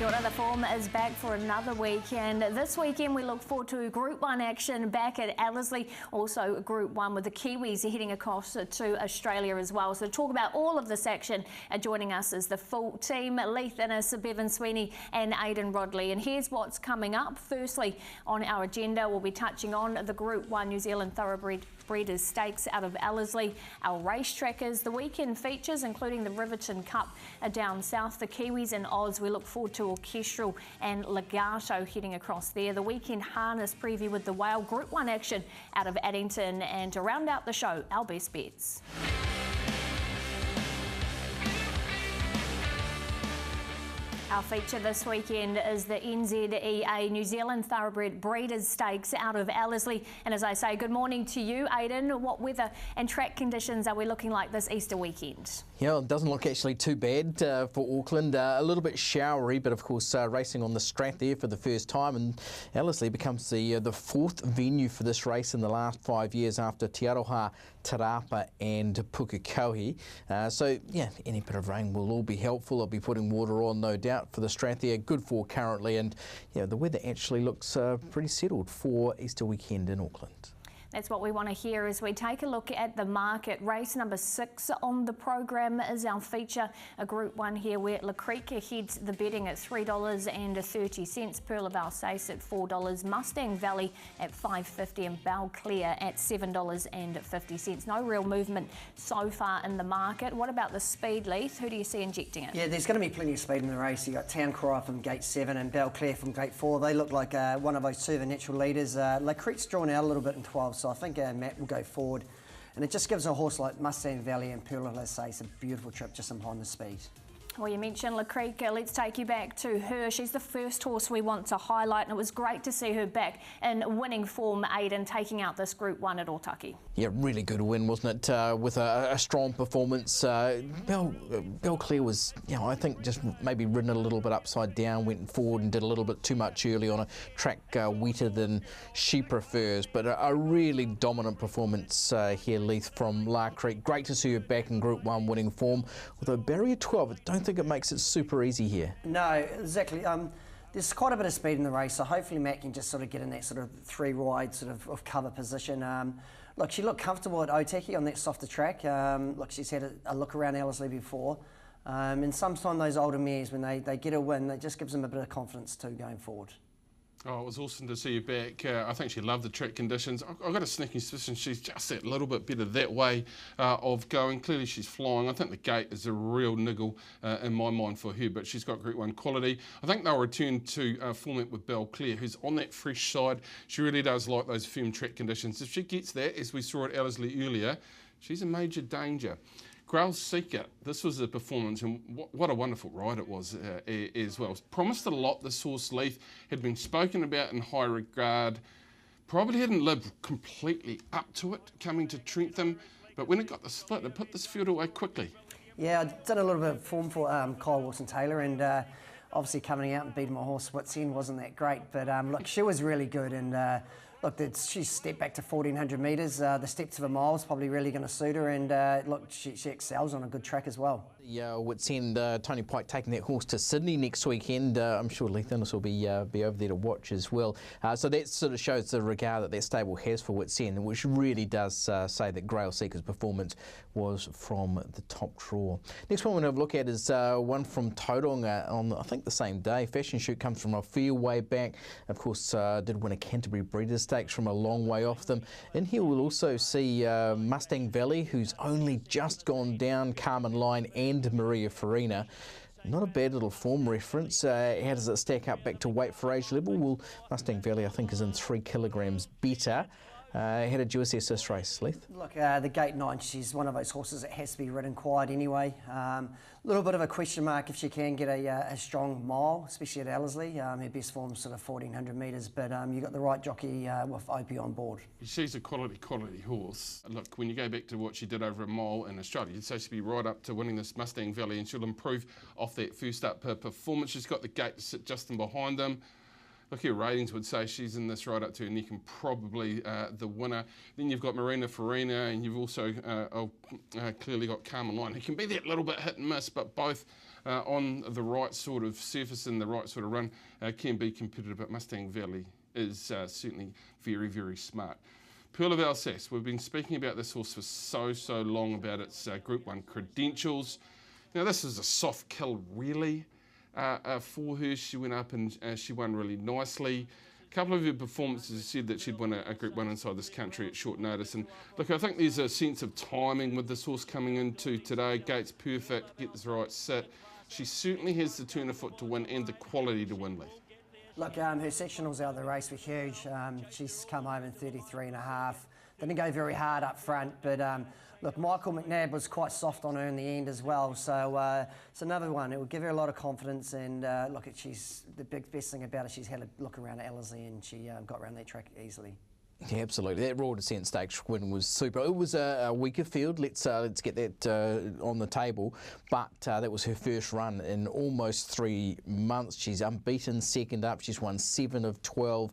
order. The form is back for another weekend. This weekend we look forward to Group 1 action back at Ellerslie. Also Group 1 with the Kiwis heading across to Australia as well. So to talk about all of this action, joining us is the full team, Leith Innes, Bevan Sweeney and Aidan Rodley. And here's what's coming up. Firstly on our agenda, we'll be touching on the Group 1 New Zealand Thoroughbred Breeders' Stakes out of Ellerslie, our racetrackers, the weekend features including the Riverton Cup down south, the Kiwis and Oz. We look forward to Orchestral and Legato heading across there. The weekend harness preview with the Whale Group 1 action out of Addington, and to round out the show, our best bets. Our feature this weekend is the NZEA New Zealand Thoroughbred Breeders' Stakes out of Ellerslie. And as I say, good morning to you, Aidan. What weather and track conditions are we looking like this Easter weekend? Yeah, it doesn't look actually too bad for Auckland. A little bit showery, but of course racing on the Strat there for the first time. And Ellerslie becomes the fourth venue for this race in the last 5 years after Te Aroha, Te Rapa and Pukekohe. So yeah, any bit of rain will all be helpful. I'll be putting water on, no doubt, for the Strat there. Good for currently, and yeah, the weather actually looks pretty settled for Easter weekend in Auckland. That's what we want to hear as we take a look at the market. Race number 6 on the program is our feature, a Group 1 here where La Creek heads the betting at $3.30, Pearl of Alsace at $4, Mustang Valley at $5.50 and Belclare at $7.50. No real movement so far in the market. What about the speed, Leith? Who do you see injecting it? Yeah, there's going to be plenty of speed in the race. You've got Town Cry from gate 7 and Belclare from gate 4. They look like one of those two of the natural leaders. La Creek's drawn out a little bit in 12. So I think Matt will go forward, and it just gives a horse like Mustang Valley and Pearl of Alsace a beautiful trip just behind the speed. Well, you mentioned La Creek. Let's take you back to her. She's the first horse we want to highlight, and it was great to see her back in winning form, Aidan, taking out this Group 1 at Otaki. Yeah, really good win, wasn't it? With a strong performance. Belclare was, I think just maybe ridden a little bit upside down, went forward and did a little bit too much early on a track wetter than she prefers. But a really dominant performance here, Leith, from La Creek. Great to see her back in Group 1 winning form. Although barrier 12, I don't think it makes it super easy here. No, exactly. There's quite a bit of speed in the race, so hopefully Matt can just sort of get in that sort of 3-wide sort of cover position. Look, she looked comfortable at Otaki on that softer track. Look, she's had a look around Ellerslie before. And sometimes those older mares, when they get a win, it just gives them a bit of confidence too going forward. Oh, it was awesome to see you back. I think she loved the track conditions. I've got a sneaking suspicion she's just that little bit better that way of going. Clearly she's flying. I think the gate is a real niggle in my mind for her, but she's got Group 1 quality. I think they'll return to format with Belclare, who's on that fresh side. She really does like those firm track conditions. If she gets that, as we saw at Ellerslie earlier, she's in major danger. Grail Seeker, this was a performance, and what a wonderful ride it was as well. Promised a lot, this horse, Leith, had been spoken about in high regard. Probably hadn't lived completely up to it coming to Trentham, but when it got the split, it put this field away quickly. Yeah, I did a little bit of form for Kyle Wilson-Taylor, and obviously coming out and beating my horse Wits End wasn't that great, but look, she was really good, and look, she stepped back to 1,400 metres. The steps of a mile is probably really going to suit her, and look, she excels on a good track as well. Yeah, Wits End, Tony Pike taking that horse to Sydney next weekend. I'm sure Leith Innes will be over there to watch as well. So that sort of shows the regard that stable has for Wits End, which really does say that Grail Seeker's performance was from the top draw. Next one we're going to look at is one from Tauranga on, I think, the same day. Fashion Shoot comes from a fair way back. Of course, did win a Canterbury Breeders' Stakes from a long way off them. In here we'll also see Mustang Valley, who's only just gone down, Carmen Line and Maria Farina. Not a bad little form reference. How does it stack up back to weight for age level? Well, Mustang Valley, I think, is in 3 kilograms better. How did you assess this race, Leith? Look, the gate 9, she's one of those horses that has to be ridden quiet anyway. A little bit of a question mark if she can get a strong mile, especially at Ellerslie. Her best form's sort of 1,400 metres, but you've got the right jockey with Opie on board. She's a quality horse. Look, when you go back to what she did over a mile in Australia, you'd say she'd be right up to winning this Mustang Valley, and she'll improve off that first up performance. She's got the gate to sit just in behind them. Look, her ratings would say she's in this right up to her neck and probably the winner. Then you've got Marina Farina, and you've also clearly got Carmen Line, who can be that little bit hit and miss, but both on the right sort of surface and the right sort of run can be competitive, but Mustang Valley is certainly very, very smart. Pearl of Alsace, we've been speaking about this horse for so long, about its Group 1 credentials. Now this is a soft kill really for her. She went up and she won really nicely. A couple of her performances said that she'd win a Group 1 inside this country at short notice. And look, I think there's a sense of timing with this horse coming into today. Gate's perfect, get this right sit. She certainly has the turn of foot to win and the quality to win, Leith. Look, her sectionals out of the race were huge. She's come home in 33.5. Didn't go very hard up front, but look, Michael McNabb was quite soft on her in the end as well. So it's another one. It will give her a lot of confidence. And look, she's the best thing about her. She's had a look around at Ellerslie and she got around that track easily. Yeah, absolutely. That Royal Descent Stakes win was super. It was a weaker field. Let's get that on the table. But that was her first run in almost 3 months. She's unbeaten second up. She's won 7 of 12.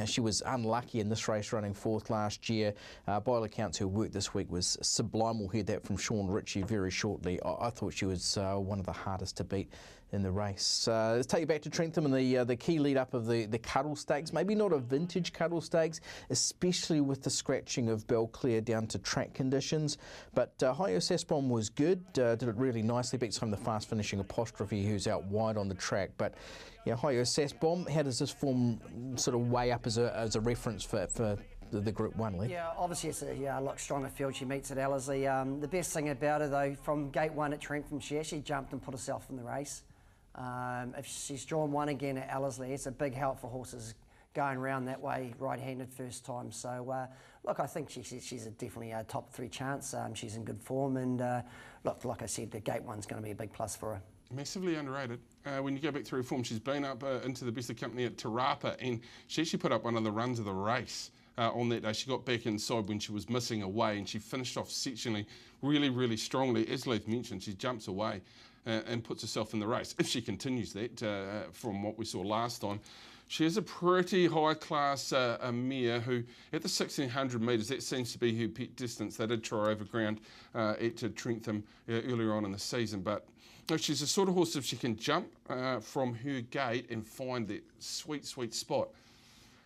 She was unlucky in this race, running 4th last year. By all accounts, her work this week was sublime. We'll hear that from Sean Ritchie very shortly. I thought she was one of the hardest to beat in the race. Let's take you back to Trentham and the key lead up of the Cuddle Stakes. Maybe not a vintage Cuddle Stakes, especially with the scratching of Belclair down to track conditions. But Hyo Sasbom was good, did it really nicely, beats home the fast finishing Apostrophe, who's out wide on the track. But yeah, Hyo Sasbom, how does this form sort of weigh up as a reference for the Group 1 lead? Yeah, obviously it's a lot stronger field she meets at Ellerslie. The best thing about her though, from Gate 1 at Trentham, she actually jumped and put herself in the race. If she's drawn 1 again at Ellerslie, it's a big help for horses going around that way, right-handed first time. So look, I think she's definitely a top 3 chance. She's in good form, and look, like I said, the Gate 1's going to be a big plus for her. Massively underrated. When you go back through her form, she's been up into the best of company at Te Rapa, and she actually put up one of the runs of the race. On that day, she got back inside when she was missing away, and she finished off sectionally really strongly. As Leith mentioned, she jumps away and puts herself in the race. If she continues that from what we saw last time, she is a pretty high-class mare who, at the 1,600 metres, that seems to be her pet distance. They did try over ground at Trentham earlier on in the season, but no, she's the sort of horse, if she can jump from her gate and find that sweet spot.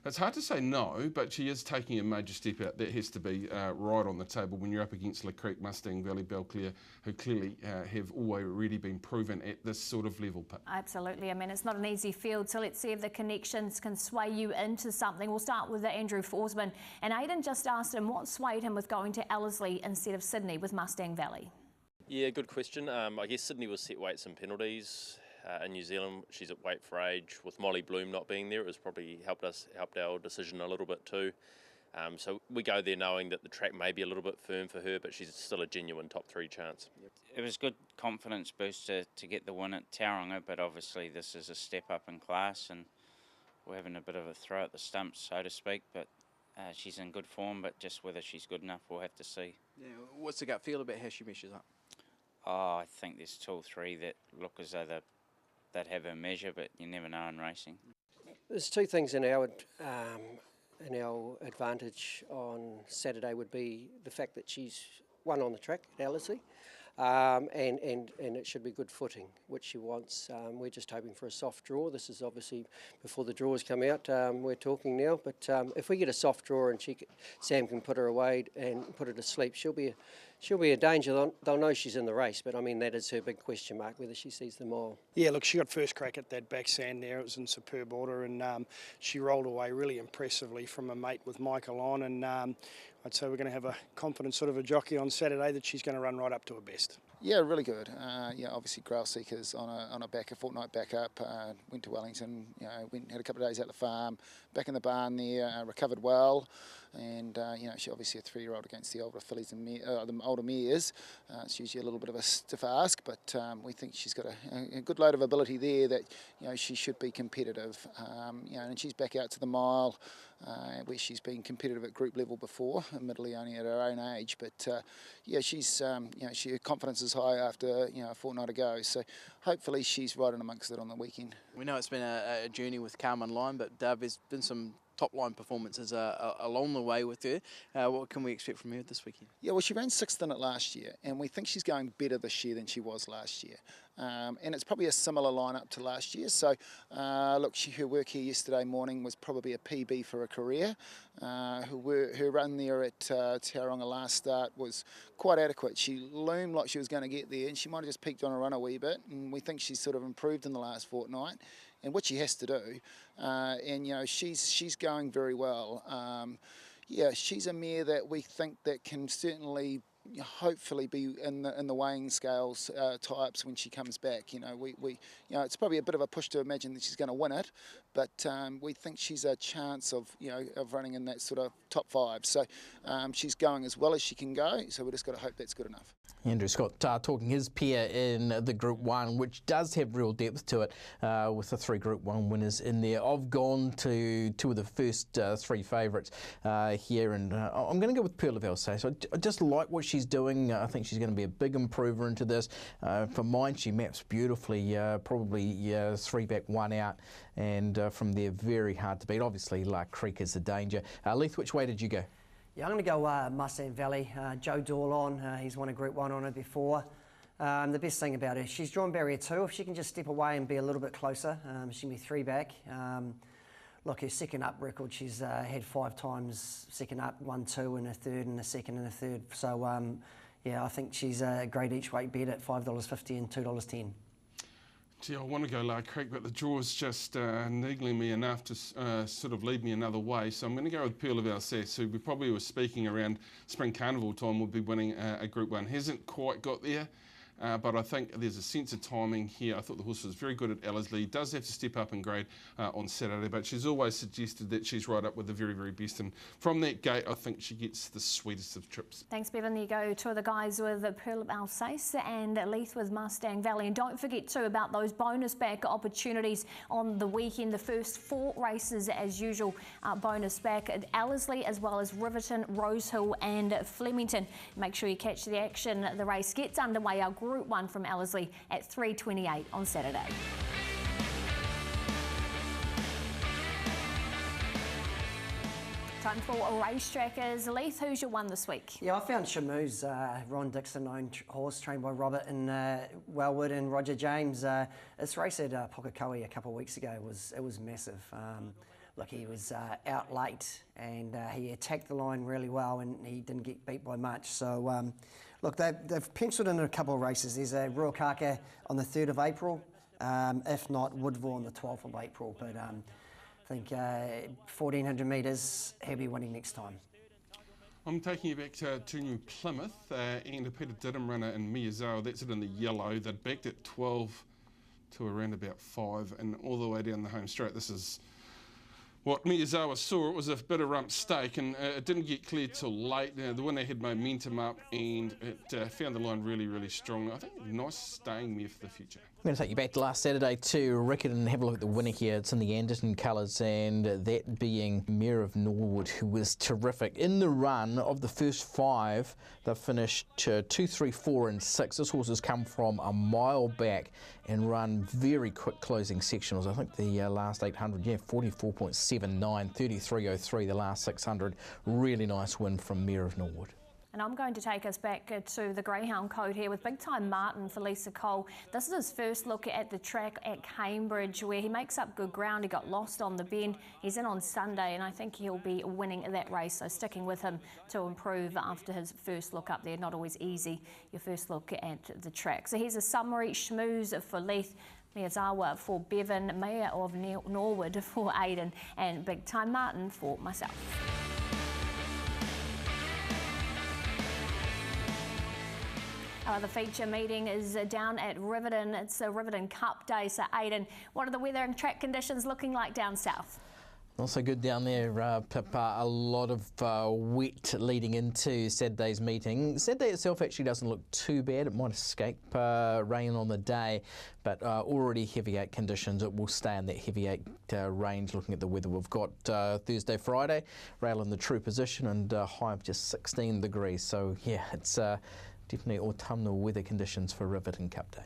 It's hard to say no, but she is taking a major step out. That has to be right on the table when you're up against Le Creek, Mustang Valley, Belclair, who clearly have already been proven at this sort of level. Absolutely. I mean, it's not an easy field, so let's see if the connections can sway you into something. We'll start with Andrew Forsman. And Aidan just asked him what swayed him with going to Ellerslie instead of Sydney with Mustang Valley. Yeah, good question. I guess Sydney was set weights and penalties. In New Zealand, she's at weight for age. With Molly Bloom not being there, it was probably helped our decision a little bit too. So we go there knowing that the track may be a little bit firm for her, but she's still a genuine top 3 chance. It was good confidence booster to get the win at Tauranga, but obviously this is a step up in class and we're having a bit of a throw at the stumps, so to speak. But she's in good form, but just whether she's good enough, we'll have to see. Yeah, what's the gut feel about how she measures up? Oh, I think there's 2 or 3 that look as though they'd have a measure, but you never know in racing. There's 2 things in our advantage on Saturday would be the fact that she's won on the track at Ellerslie, and it should be good footing, which she wants. We're just hoping for a soft draw. This is obviously before the draws come out. We're talking now, but if we get a soft draw and Sam can put her away and put her to sleep, she'll be a danger. They'll know she's in the race, but I mean that is her big question mark, whether she sees the mile. Yeah, look, she got first crack at that back sand there. It was in superb order, and she rolled away really impressively from a mate with Michael on, and I'd say we're going to have a confident sort of a jockey on Saturday that she's going to run right up to her best. Yeah, really good. Obviously Grail Seekers on a fortnight back up. Went to Wellington, had a couple of days at the farm, back in the barn there, recovered well. And she's obviously a 3-year-old against the older fillies and the older mares. It's usually a little bit of a stiff ask, but we think she's got a good load of ability there that she should be competitive. And she's back out to the mile, where she's been competitive at group level before, admittedly only at her own age. But she's her confidence is high after a fortnight ago. So hopefully she's right in amongst it on the weekend. We know it's been a journey with Carmen Lyon, but there's been some top line performances along the way with her. What can we expect from her this weekend? Yeah, well, she ran 6th in it last year, and we think she's going better this year than she was last year. And it's probably a similar lineup to last year. So, look, her work here yesterday morning was probably a PB for her career. Her run there at Tauranga last start was quite adequate. She loomed like she was going to get there, and she might have just peaked on a run a wee bit. And we think she's sort of improved in the last fortnight, and what she has to do. And you know, she's going very well. Yeah, she's a mare that we think that can certainly, hopefully, be in the weighing scales types when she comes back. You know, we it's probably a bit of a push to imagine that she's going to win it, but we think she's a chance of of running in that sort of top 5. So she's going as well as she can go. So we just got to hope that's good enough. Andrew Scott talking his pair in the Group 1, which does have real depth to it, with the 3 Group 1 winners in there. I've gone to 2 of the first 3 favourites here, and I'm going to go with Pearl of Alsace. I just like what she's doing. I think she's going to be a big improver into this. For mine, she maps beautifully, probably 3 back, 1 out, and from there, very hard to beat. Obviously, La Creek is a danger. Leith, which way did you go? Yeah, I'm going to go Mustang Valley. Joe Dorlon, he's won a Group 1 on her before. The best thing about her, she's drawn barrier 2. If she can just step away and be a little bit closer, she can be 3 back. Look, her second up record, she's had 5 times second up, 1, 2 and a third and a second and a third. So, yeah, I think she's a great each weight bet at $5.50 and $2.10. Gee, I want to go La Creek, but the draw's just niggling me enough to sort of lead me another way. So I'm going to go with Pearl of Alsace, who we probably were speaking around Spring Carnival time would be winning a Group 1. Hasn't quite got there. But I think there's a sense of timing here. I thought the horse was very good at Ellerslie. Does have to step up in grade on Saturday, but she's always suggested that she's right up with the very, very best. And from that gate, I think she gets the sweetest of trips. Thanks, Bevan. There you go. 2 of the guys with Pearl of Alsace and Leith with Mustang Valley. And don't forget too about those bonus back opportunities on the weekend. The first 4 races, as usual, bonus back at Ellerslie, as well as Riverton, Rosehill and Flemington. Make sure you catch the action. The race gets underway. Our Group 1 from Ellerslie at 3:28 on Saturday. Time for a racetrackers. Leith, who's your one this week? Yeah, I found Shamoose, Ron Dixon-owned horse trained by Robert and Wellwood and Roger James. This race at Pukekohe a couple of weeks ago was massive. Look, he was out late and he attacked the line really well and he didn't get beat by much. So, look, they've penciled in a couple of races. There's a Ruakaka on the 3rd of April, if not Woodville on the 12th of April. But I think 1,400 metres, he'll be winning next time. I'm taking you back to New Plymouth and a Peter Diddham runner in Miyazawa. That's it in the yellow. They'd backed at 12 to around about 5 and all the way down the home straight. This is what Miyazawa saw. It was a bit of rump stake and it didn't get cleared till late. The winner had momentum up and it found the line really, really strong. I think a nice staying mare for the future. I'm going to take you back to last Saturday to Rickett and have a look at the winner here. It's in the Anderton colours, and that being Mare of Norwood, who was terrific. In the run of the first 5, they've finished 2, 3, 4 and 6. This horse has come from a mile back and run very quick closing sectionals. I think the last 800, 44.79, 33.03 the last 600. Really nice win from Mare of Norwood. And I'm going to take us back to the Greyhound Code here with Big Time Martin for Lisa Cole. This is his first look at the track at Cambridge, where he makes up good ground. He got lost on the bend. He's in on Sunday, and I think he'll be winning that race. So sticking with him to improve after his first look up there. Not always easy, your first look at the track. So here's a summary. Schmooze for Leith, Miyazawa for Bevan, Mayor of Norwood for Aidan, and Big Time Martin for myself. The feature meeting is down at Riverton. It's a Riverton Cup Day. So Aidan, what are the weather and track conditions looking like down south? Also good down there, Pippa. A lot of wet leading into Saturday's meeting. Saturday itself actually doesn't look too bad. It might escape rain on the day, but already heavy 8 conditions. It will stay in that heavy 8 range looking at the weather. We've got Thursday, Friday, rail in the true position and high of just 16 degrees. So yeah, it's definitely autumnal weather conditions for Riverton Cup Day.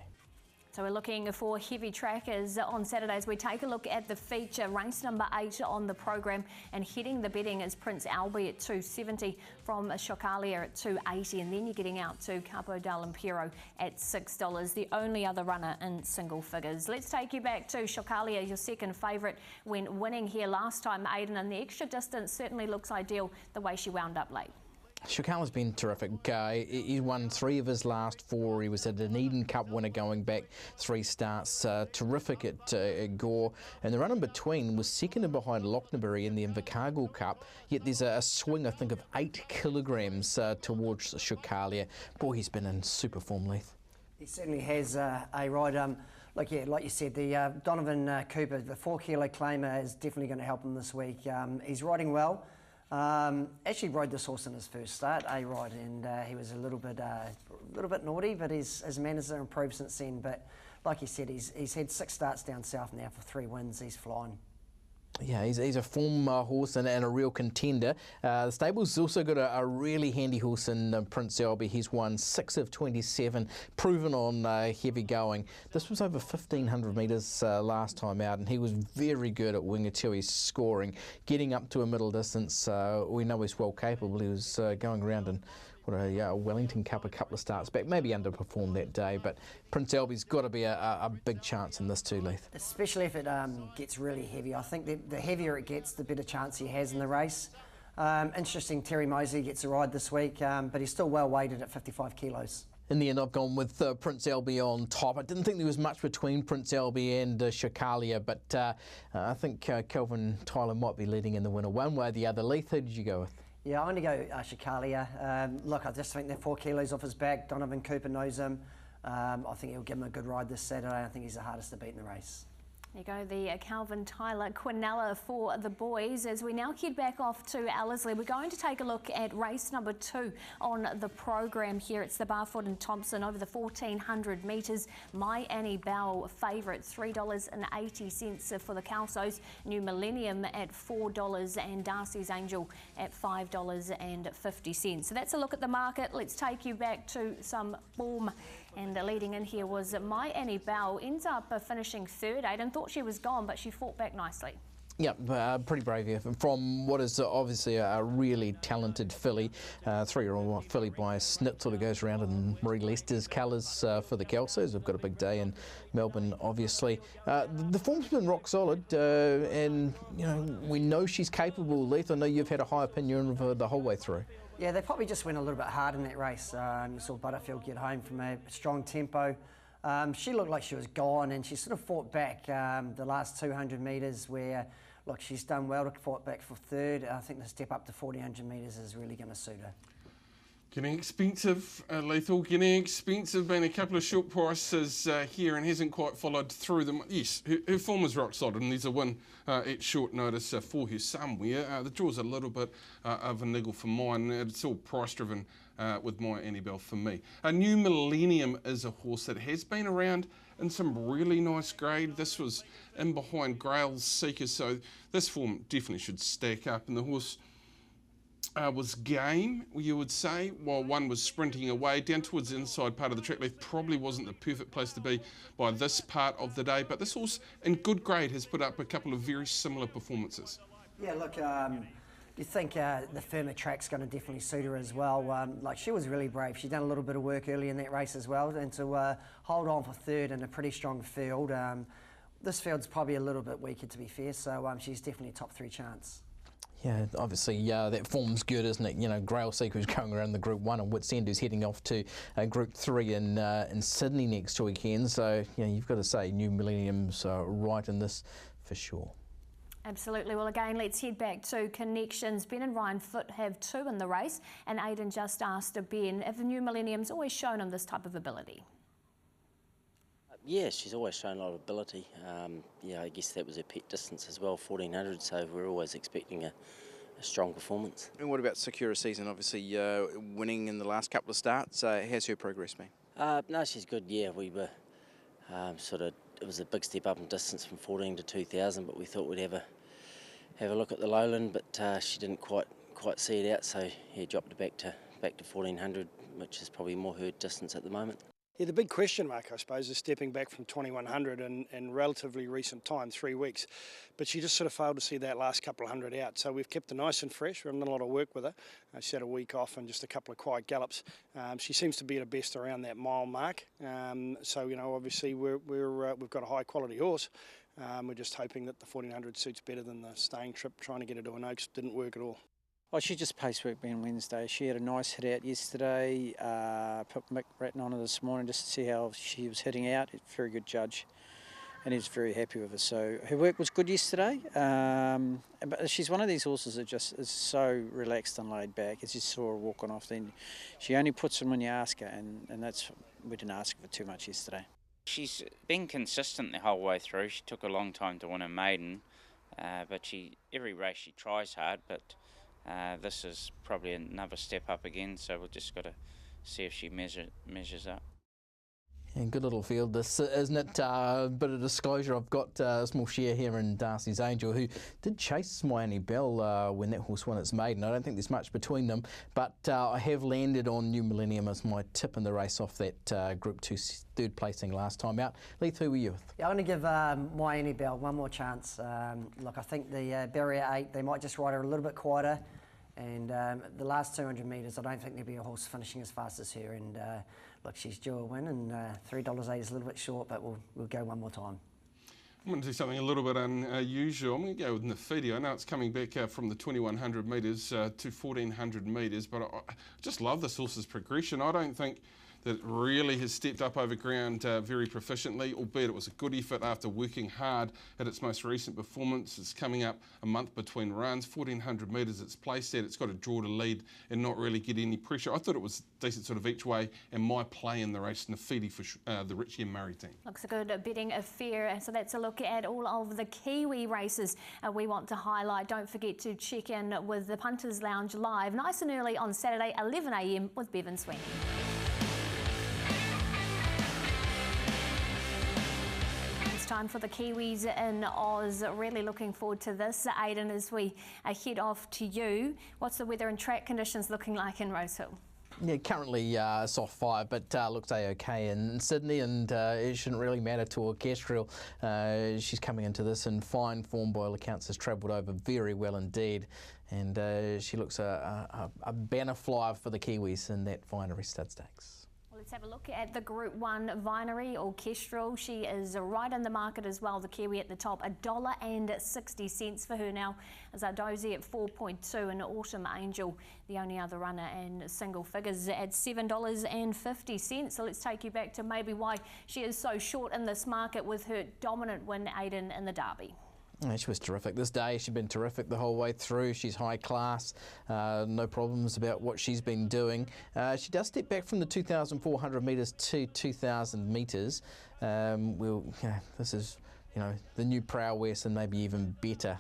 So we're looking for heavy trackers on Saturdays. We take a look at the feature, race number 8 on the program, and heading the betting is Prince Albie at $2.70 from Chocalia at $2.80, and then you're getting out to Capo dell'Impero at $6, the only other runner in single figures. Let's take you back to Chocalia, your second favourite when winning here last time, Aidan, and the extra distance certainly looks ideal the way she wound up late. Chocalia's been terrific. He won 3 of his last 4. He was a Dunedin Cup winner going back 3 starts. Terrific at Gore. And the run in between was second and behind Lochnabury in the Invercargill Cup. Yet there's a swing, I think, of 8 kilograms towards Chocalia. Boy, he's been in super form, Leith. He certainly has, A-Rod. Like you said, the Donovan Cooper, the 4 kilo claimer, is definitely going to help him this week. He's riding well. Actually rode this horse in his first start, A-Rod, and he was a little bit naughty, but his manners are improved since then. But like you said, he's had 6 starts down south now for 3 wins. He's flying. Yeah, he's a form horse and a real contender. The stable's also got a really handy horse in Prince Albie. He's won 6 of 27, proven on heavy going. This was over 1,500 metres last time out, and he was very good at Wingatui's scoring, getting up to a middle distance. We know he's well capable. He was going around in a Wellington Cup a couple of starts back, maybe underperformed that day, but Prince Albie's got to be a big chance in this too, Leith. Especially if it gets really heavy. I think the heavier it gets, the better chance he has in the race. Interesting, Terry Mosley gets a ride this week, but he's still well weighted at 55 kilos. In the end, I've gone with Prince Albie on top. I didn't think there was much between Prince Albie and Chocalia, but I think Kelvin Tyler might be leading in the winner one way or the other. Leith, who did you go with? Yeah, I'm going to go Chocalia. Look, I just think they're 4 kilos off his back. Donovan Cooper knows him. I think he'll give him a good ride this Saturday. I think he's the hardest to beat in the race. There you go, the Kelvin Tyler Quinella for the boys. As we now head back off to Ellerslie, we're going to take a look at race number 2 on the program here. It's the Barfoot and Thompson over the 1,400 metres. My Annie Bell favourite, $3.80 for the Calsos. New Millennium at $4 and Darcy's Angel at $5.50. So that's a look at the market. Let's take you back to some form. And leading in here was My Annie Bell, ends up finishing 3rd. Aidan thought she was gone, but she fought back nicely. Yeah, pretty brave here from what is obviously a really talented filly, 3-year-old filly by Snitzel that goes around in Marie Lester's colours for the Kelsos. We've got a big day in Melbourne, obviously. The form's been rock solid, and we know she's capable. Leith, I know you've had a high opinion of her the whole way through. Yeah, they probably just went a little bit hard in that race. You saw Butterfield get home from a strong tempo. She looked like she was gone, and she sort of fought back the last 200 metres where, look, she's done well to fight back for 3rd. I think the step up to 1,400 metres is really going to suit her. Getting expensive, Lethal, getting expensive. Been a couple of short prices here and hasn't quite followed through them. Yes, her form is rock solid, and there's a win at short notice for her somewhere. The draw's a little bit of a niggle for mine. It's all price driven with My Annie Bell for me. A New Millennium is a horse that has been around in some really nice grade. This was in behind Grail's Seeker, so this form definitely should stack up, and the horse was game, you would say, while one was sprinting away down towards the inside part of the track. Left probably wasn't the perfect place to be by this part of the day, but this horse in good grade has put up a couple of very similar performances. Yeah, look, you think the firmer track's going to definitely suit her as well. Like, she was really brave. She'd done a little bit of work early in that race as well, and to hold on for 3rd in a pretty strong field. This field's probably a little bit weaker, to be fair, so she's definitely a top 3 chance. Yeah, obviously that form's good, isn't it? Grail Seeker is going around the Group 1, and Witsend is heading off to Group 3 in Sydney next weekend. So, you've got to say New Millennium's right in this for sure. Absolutely. Well, again, let's head back to connections. Ben and Ryan Foot have 2 in the race, and Aidan just asked Ben if the New Millennium's always shown him this type of ability. Yeah, she's always shown a lot of ability. I guess that was her pet distance as well, 1,400, so we're always expecting a strong performance. And what about Secura Season? Obviously winning in the last couple of starts. How's her progress been? No, she's good, yeah. We were it was a big step up in distance from 14 to 2,000, but we thought we'd have a look at the lowland, but she didn't quite see it out, so dropped it back to 1,400, which is probably more her distance at the moment. Yeah, the big question mark, I suppose, is stepping back from 2100 in relatively recent time, 3 weeks. But she just sort of failed to see that last couple of hundred out. So we've kept her nice and fresh. We've done a lot of work with her. She had a week off and just a couple of quiet gallops. She seems to be at her best around that mile mark. So, you know, obviously we've got a high quality horse. We're just hoping that the 1400 suits better than the staying trip. Trying to get her to an Oaks didn't work at all. Well, she just pacework being Wednesday. She had a nice hit out yesterday. Put Mick Bratton on her this morning just to see how she was hitting out. Very good judge, and he was very happy with her. So her work was good yesterday. But she's one of these horses that just is so relaxed and laid back. As you saw her walking off, then she only puts them when you ask her, and that's we didn't ask her for too much yesterday. She's been consistent the whole way through. She took a long time to win a maiden, but every race she tries hard, but. This is probably another step up again, so we've just got to see if she measures up. And good little field this, isn't it? Bit of disclosure, I've got a small share here in Darcy's Angel, who did chase Smione Bell when that horse won its maiden. I don't think there's much between them, but I have landed on New Millennium as my tip in the race off that Group 2 third placing last time out. Leith, who were you with? Yeah, I'm going to give Smione Bell one more chance. Look, I think the barrier 8, they might just ride her a little bit quieter. And the last 200 metres, I don't think there'll be a horse finishing as fast as her. And look, she's due a win, and $3.80 is a little bit short, but we'll go one more time. I'm going to do something a little bit unusual. I'm going to go with Nafidi. I know it's coming back from the 2100 metres to 1400 metres, but I just love this horse's progression. I don't think that really has stepped up over ground very proficiently, albeit it was a good effort after working hard at its most recent performance. It's coming up a month between runs, 1400 metres it's placed at. It's got to draw to lead and not really get any pressure. I thought it was decent sort of each way, and my play in the race, Nafidi for the Richie and Murray team. Looks a good betting affair. So that's a look at all of the Kiwi races we want to highlight. Don't forget to check in with the Punters Lounge live nice and early on Saturday, 11 a.m. with Bevan Sweeney. Time for the Kiwis in Oz. Really looking forward to this, Aidan, as we head off to you. What's the weather and track conditions looking like in Rosehill? Yeah, currently soft 5, but looks a-okay in Sydney, and it shouldn't really matter to Orchestral. She's coming into this in fine form by all accounts, has travelled over very well indeed, and she looks a banner flyer for the Kiwis in that Vinery Stud Stakes. Let's have a look at the Group 1 Vinery Orchestral. She is right in the market as well. The Kiwi at the top, $1.60 for her now. Zardozi at 4.2 and Autumn Angel, the only other runner, and single figures at $7.50. So let's take you back to maybe why she is so short in this market with her dominant win, Aidan, in the Derby. Yeah, she was terrific this day. She's been terrific the whole way through. She's high class, no problems about what she's been doing. She does step back from the 2,400 metres to 2,000 metres. This is, the new Prowess and maybe even better.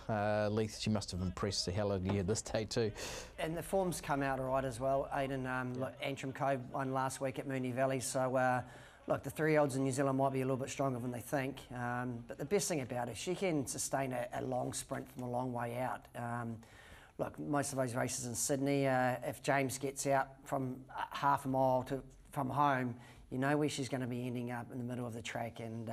Leith, she must have impressed the hell out of you this day too. And the form's come out all right as well, Aidan. Look, Antrim Cove won last week at Moonee Valley, so look, the 3-year-olds in New Zealand might be a little bit stronger than they think, but the best thing about it, she can sustain a long sprint from a long way out. Look, most of those races in Sydney, if James gets out from half a mile from home, you know where she's going to be ending up in the middle of the track. And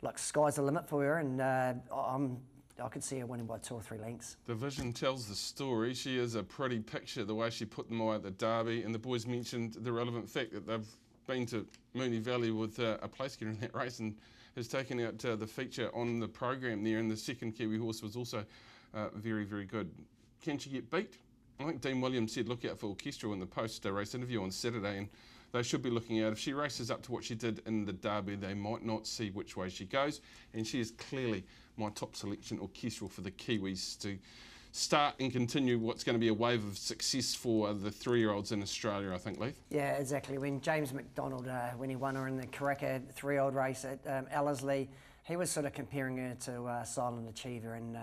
look, sky's the limit for her, and I could see her winning by 2 or 3 lengths. The vision tells the story. She is a pretty picture, the way she put them all at the Derby, and the boys mentioned the relevant fact that they've been to Moonee Valley with a place getter in that race and has taken out the feature on the program there, and the second Kiwi horse was also very, very good. Can she get beat? I think Dean Williams said look out for Orchestral in the post-race interview on Saturday, and they should be looking out. If she races up to what she did in the Derby, they might not see which way she goes, and she is clearly my top selection, Orchestral, for the Kiwis to start and continue what's going to be a wave of success for the 3-year-olds in Australia, I think, Leith. Yeah, exactly. When James McDonald, when he won her in the Karaka 3-year-old race at Ellerslie, he was sort of comparing her to Silent Achiever, and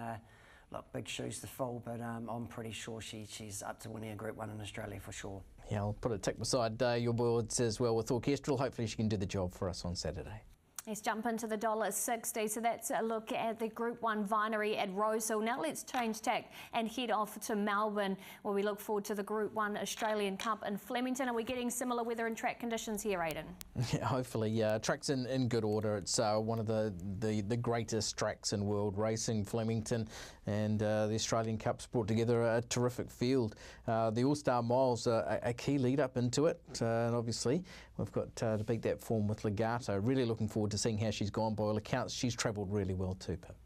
look, big shoes to fill, but I'm pretty sure she's up to winning a Group 1 in Australia for sure. Yeah, I'll put a tick beside your boards as well with Orchestral. Hopefully she can do the job for us on Saturday. Let's jump into the $1.60. So that's a look at the Group 1 Vinery at Rosehill. Now let's change tack and head off to Melbourne, where we look forward to the Group 1 Australian Cup in Flemington. Are we getting similar weather and track conditions here, Aidan? Yeah, hopefully. Track's in good order. It's one of the greatest tracks in world racing, Flemington, and the Australian Cup's brought together a terrific field. The All-Star Miles are a key lead up into it, and obviously we've got to beat that form with Legato. Really looking forward to seeing how she's gone. By all accounts, she's travelled really well too, Pip.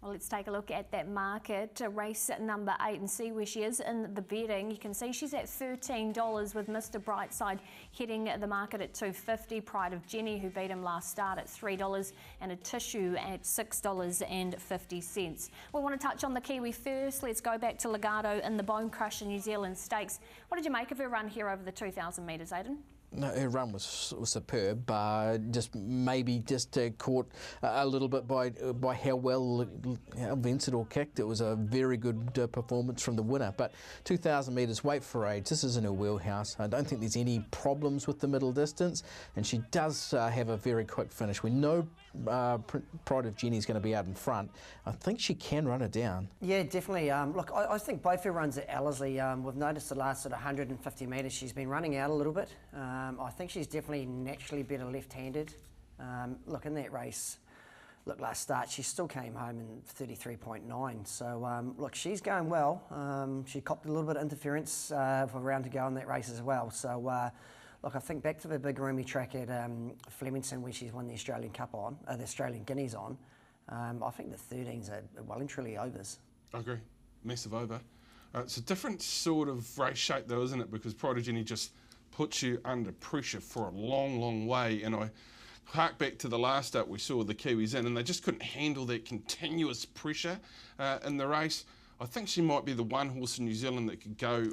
Well, let's take a look at that market. Race number 8 and see where she is in the betting. You can see she's at $13 with Mr. Brightside hitting the market at $2.50. Pride of Jenny, who beat him last start, at $3, and a Tissue at $6.50. We want to touch on the Kiwi first. Let's go back to Legato in the Bone Crusher New Zealand Stakes. What did you make of her run here over the 2,000 metres, Aidan? No, her run was superb. Just caught a little bit by how well Vencedor kicked. It was a very good performance from the winner. But 2,000 metres, Wait for Age, this is in her wheelhouse. I don't think there's any problems with the middle distance, and she does have a very quick finish. We know Pride of Jenny is going to be out in front. I think she can run her down. Yeah, definitely. Look, I think both her runs at Ellerslie, we've noticed the last sort of 150 metres she's been running out a little bit. I think she's definitely naturally better left-handed. Look, in that race, last start, she still came home in 33.9. So, look, she's going well. She copped a little bit of interference for a round to go in that race as well. So, look, I think back to the big roomy track at Flemington, where she's won the Australian Cup on, the Australian Guineas on. I think the 13s are well and truly overs. I agree. Massive over. It's a different sort of race shape though, isn't it? Because Pride of Jenny just puts you under pressure for a long, long way. And I hark back to the last start we saw the Kiwis in, and they just couldn't handle that continuous pressure in the race. I think she might be the one horse in New Zealand that could go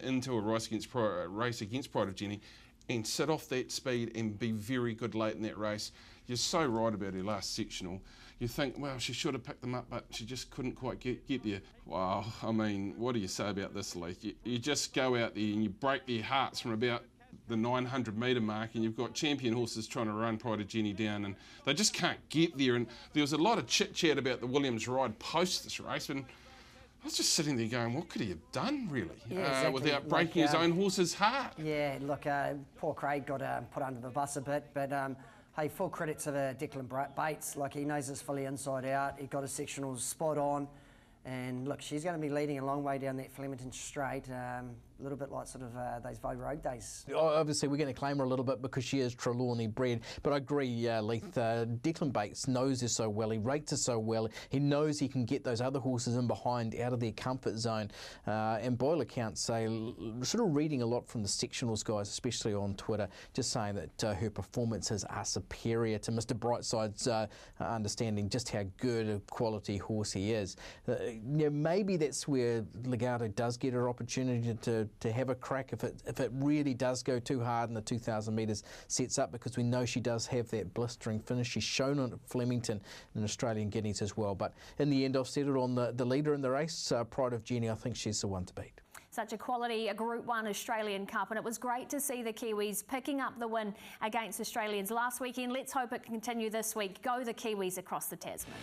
into a race against Pride of Jenny and sit off that speed and be very good late in that race. You're so right about her last sectional. You think, well, she should have picked them up, but she just couldn't quite get there. Wow, I mean, what do you say about this, Leith? You just go out there and you break their hearts from about the 900 metre mark, and you've got champion horses trying to run Pride of Jenny down, and they just can't get there. And there was a lot of chit-chat about the Williams ride post this race, and I was just sitting there going, what could he have done, really, exactly. without breaking his own horse's heart? Yeah, look, poor Craig got put under the bus a bit, but hey, full credit to Declan Bates. Like, he knows this fully inside out. He got his sectionals spot on, and look, she's going to be leading a long way down that Flemington straight. A little bit like sort of those Vogue Road days. Obviously, we're going to claim her a little bit because she is Trelawney bred, but I agree, Leith. Declan Bates knows her so well. He rates her so well. He knows he can get those other horses in behind out of their comfort zone. And by all accounts, sort of reading a lot from the sectionals guys, especially on Twitter, just saying that her performances are superior to Mr. Brightside's understanding just how good a quality horse he is. Maybe that's where Legato does get her opportunity to have a crack if it really does go too hard and the 2,000 metres sets up, because we know she does have that blistering finish. She's shown on Flemington and Australian Guineas as well. But in the end, I've settled on the leader in the race, Pride of Jenny. I think she's the one to beat. Such a quality Group 1 Australian Cup, and it was great to see the Kiwis picking up the win against Australians last weekend. Let's hope it can continue this week. Go the Kiwis across the Tasman.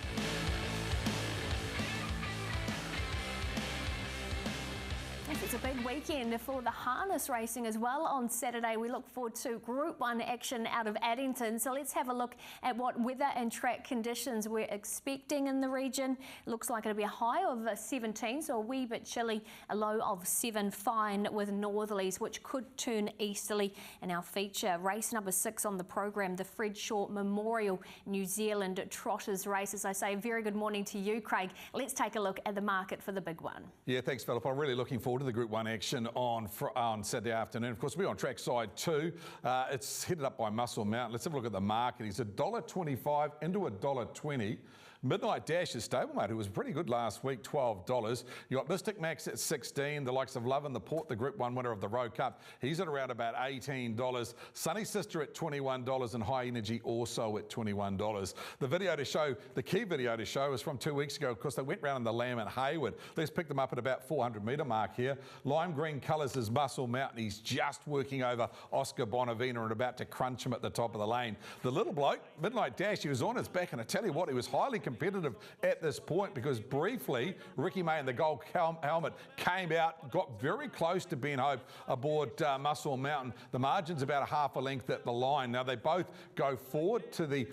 It's a big weekend for the harness racing as well on Saturday. We look forward to Group 1 action out of Addington. So let's have a look at what weather and track conditions we're expecting in the region. Looks like it'll be a high of 17, so a wee bit chilly, a low of 7, fine with northerlies, which could turn easterly. And our feature, race number 6 on the program, the Fred Shaw Memorial New Zealand Trotters race. As I say, very good morning to you, Craig. Let's take a look at the market for the big one. Yeah, thanks, Philip. I'm really looking forward to the Group 1 action on Saturday afternoon. Of course, we're on track side 2. It's headed up by Muscle Mountain. Let's have a look at the market. He's $1.25 into $1.20. Midnight Dash is stablemate, who was pretty good last week, $12. You got Mystic Max at 16. The likes of Love and the Port, the Group 1 winner of the Road Cup, he's at around about $18. Sunny Sister at $21 and High Energy also at $21. The video to show, the key video to show is from 2 weeks ago. Of course, they went round in the Lamb at Hayward. Let's pick them up at about 400 metre mark here. Lime green colours is Muscle Mountain. He's just working over Oscar Bonavina and about to crunch him at the top of the lane. The little bloke, Midnight Dash, he was on his back, and I tell you what, he was highly competitive at this point because briefly Ricky May in the gold helmet came out, got very close to Ben Hope aboard Muscle Mountain. The margin's about a half a length at the line. Now they both go forward to the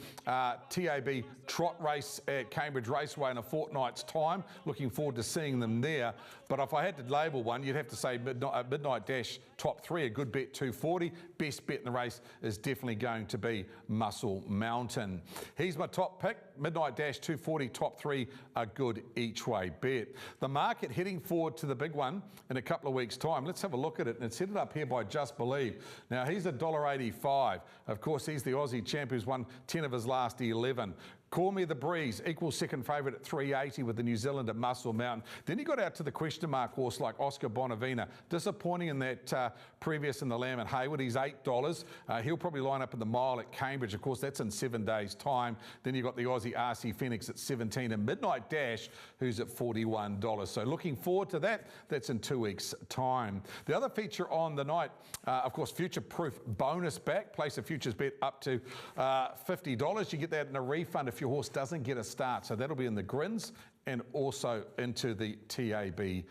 TAB trot race at Cambridge Raceway in a fortnight's time. Looking forward to seeing them there. But if I had to label one, you'd have to say Midnight Dash top 3, a good bet, 240. Best bet in the race is definitely going to be Muscle Mountain. He's my top pick. Midnight Dash 240, top 3, a good each way bet. The market heading forward to the big one in a couple of weeks' time. Let's have a look at it. And it's headed up here by Just Believe. Now he's $1.85. Of course, he's the Aussie champ who's won 10 of his last 11. Call Me the Breeze, equal second favourite at $3.80 with the New Zealander Muscle Mountain. Then he got out to the question mark horse like Oscar Bonavina. Disappointing in that previous in the Lamb at Hayward. He's $8. He'll probably line up in the mile at Cambridge. Of course, that's in 7 days' time. Then you've got the Aussie RC Phoenix at 17 and Midnight Dash, who's at $41. So looking forward to that. That's in 2 weeks' time. The other feature on the night, of course, Future Proof bonus back. Place a futures bet up to $50. You get that in a refund if your horse doesn't get a start. So that'll be in the Grins and also into the TAB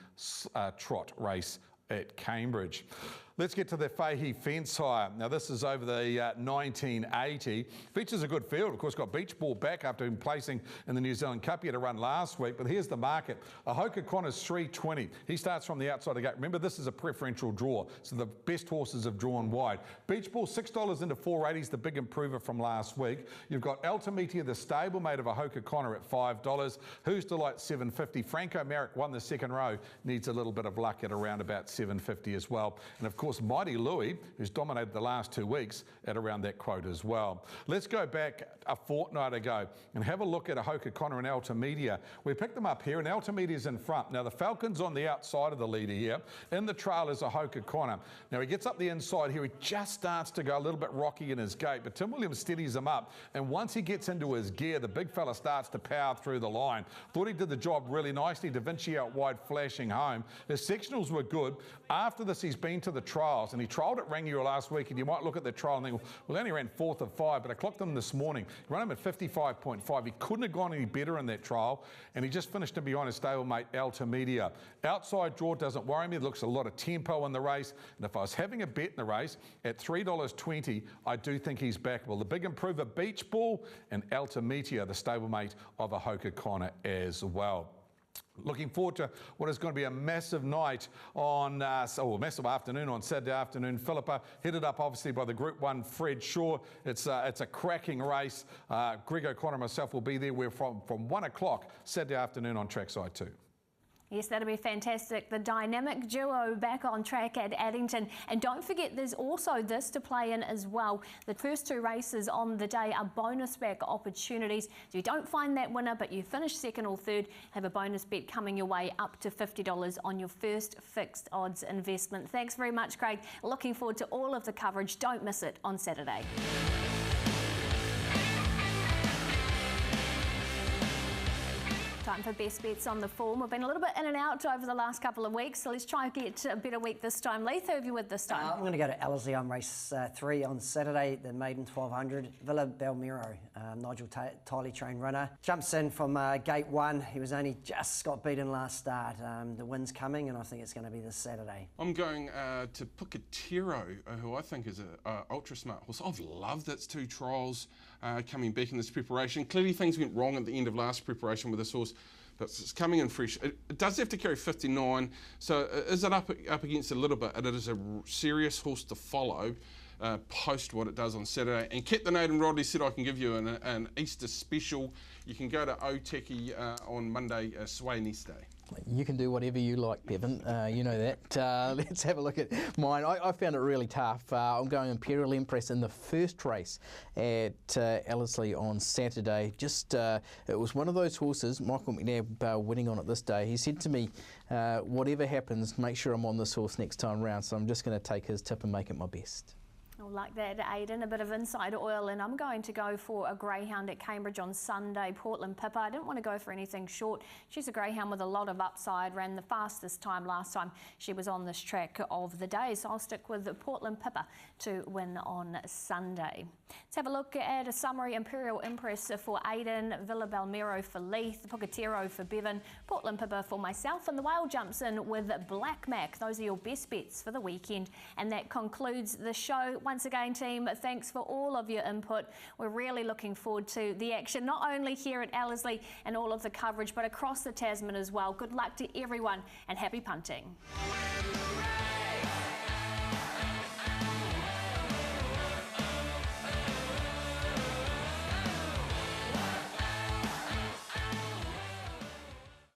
trot race at Cambridge. Let's get to the Fahey Fence Hire. Now this is over the 1980. Features a good field. Of course, got Beach Ball back after him placing in the New Zealand Cup. He had a run last week, but here's the market. Ahoka Connor's $3.20. He starts from the outside of the gate. Remember, this is a preferential draw, so the best horses have drawn wide. Beach Ball, $6 into $4.80, the big improver from last week. You've got Altimetia, the stablemate of Ahoka Connor at $5. Who's Delight, $7.50. Franco Merrick won the second row. Needs a little bit of luck at around about $7.50 as well. And of course, Mighty Louie, who's dominated the last 2 weeks, at around that quote as well. Let's go back a fortnight ago and have a look at Ahoka Connor and Altimedia. We picked them up here and Altimedia's in front. Now the Falcon's on the outside of the leader here. In the trail is Ahoka Connor. Now he gets up the inside here. He just starts to go a little bit rocky in his gait, but Tim Williams steadies him up. And once he gets into his gear, the big fella starts to power through the line. Thought he did the job really nicely. Da Vinci out wide, flashing home. His sectionals were good. After this, he's been to the trials, and he trialled at Rangiora last week, and you might look at the trial and think, well, he only ran 4th of 5, but I clocked him this morning. He ran him at 55.5. He couldn't have gone any better in that trial, and he just finished him behind his stablemate, Altimedia. Outside draw doesn't worry me. It looks a lot of tempo in the race, and if I was having a bet in the race at $3.20, I do think he's backable. The big improver, Beach Ball, and Altimedia, the stablemate of Ahoka Connor as well. Looking forward to what is going to be a massive night on, massive afternoon on Saturday afternoon. Philippa, headed up obviously by the Group 1 Fred Shaw. It's a cracking race. Greg O'Connor and myself will be there. We're from 1 o'clock Saturday afternoon on Trackside 2. Yes, that'll be fantastic. The dynamic duo back on track at Addington. And don't forget, there's also this to play in as well. The first 2 races on the day are bonus back opportunities. So you don't find that winner, but you finish second or third, have a bonus bet coming your way up to $50 on your first fixed odds investment. Thanks very much, Craig. Looking forward to all of the coverage. Don't miss it on Saturday. Time for best bets on the form. We've been a little bit in and out over the last couple of weeks, so let's try and get a better week this time. Leith, who have you with this time? I'm going to go to Ellerslie on race 3 on Saturday, the maiden 1200. Villa Belmiro, Nigel Tiley trained runner. Jumps in from gate 1. He was only just got beaten last start. The win's coming, and I think it's going to be this Saturday. I'm going to Pukatero, who I think is an ultra smart horse. I've loved its 2 trials coming back in this preparation. Clearly things went wrong at the end of last preparation with this horse, but it's coming in fresh. It does have to carry 59, so is it up against a little bit, and it is a serious horse to follow post what it does on Saturday. And Captain Aidan Rodley said I can give you an Easter special. You can go to Otaki on Monday, Sway Nest Day. You can do whatever you like, Bevan. You know that. Let's have a look at mine. I found it really tough. I'm going Imperial Empress in the first race at Ellerslie on Saturday. It was one of those horses, Michael McNabb winning on it this day. He said to me, whatever happens, make sure I'm on this horse next time round. So I'm just going to take his tip and make it my best. I like that, Aidan. A bit of inside oil, and I'm going to go for a greyhound at Cambridge on Sunday, Portland Pippa. I didn't want to go for anything short. She's a greyhound with a lot of upside, ran the fastest time last time she was on this track of the day, so I'll stick with Portland Pippa to win on Sunday. Let's have a look at a summary. Imperial Empress for Aidan, Villa Belmiro for Leith, Pocatero for Bevan, Portland Pippa for myself, and the whale jumps in with Black Mac. Those are your best bets for the weekend, and that concludes the show. Once again, team, thanks for all of your input. We're really looking forward to the action, not only here at Ellerslie and all of the coverage, but across the Tasman as well. Good luck to everyone and happy punting.